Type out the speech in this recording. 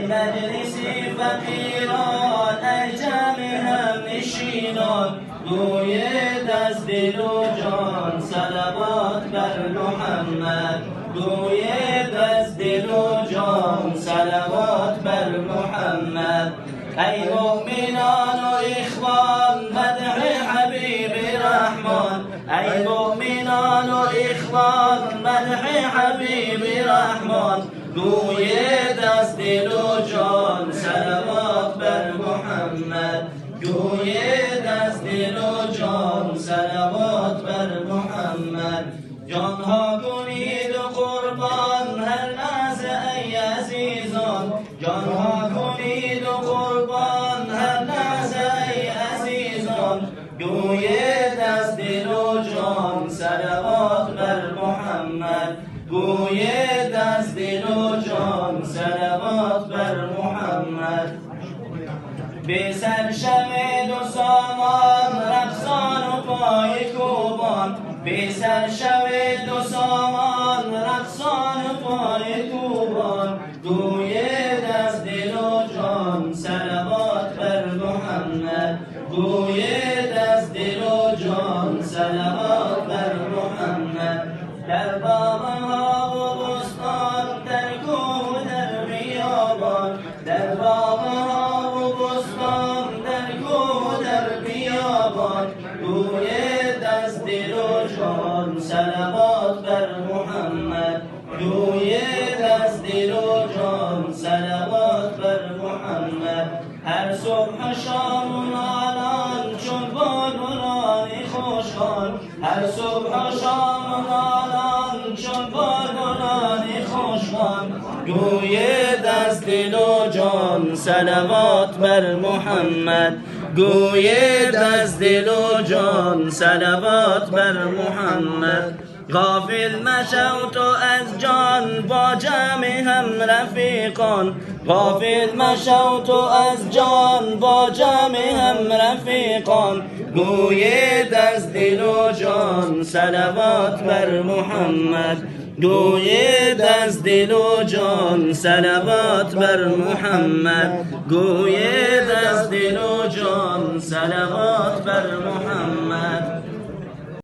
مجلس فقیران ای جمع هم نشینان گوید از دل و جان صلوات بر محمد گوید از دل و جان صلوات بر محمد ای مؤمنان و اخوان مدح حبیب رحمان ای مؤمنان و اخوان مدح حبیب رحمان گوید از دل و جان صلوات بر محمد گوید از دل و جان صلوات بر محمد جانها کنید و قربان هر لحظه ای عزیزان جانها کنید و قربان هر لحظه ای عزیزان گوید از دل و جان صلوات بر محمد گوید از دل و جان صلوات بر محمد به سر شوید و سامان رقصان و پای کوبان به سر شوید و سامان رقصان و پای کوبان گوید از دل و جان صلوات بر محمد گوید از دل و جان صلوات بر محمد در باغها و بستان در کوه و در بیابان در باغها و بستان در کوه و در بیابان گوید از دل و جان صلوات بر محمد گوید از دل و جان صلوات بر محمد هر صبح شام و نالان چون بلبلان خوشحال هر صبح شام و نالان چون بلبلان خوشحال گوید از دل و جان صلوات بر محمد گوید از دل و جان صلوات بر محمد غافل مشو تو از جان با جمع هم رفیقان غافل مشو تو از جان با جمع هم رفیقان گوید از دل و جان صلوات بر محمد گوید از دل و جان صلوات بر محمد گوید از دل و جان صلوات بر محمد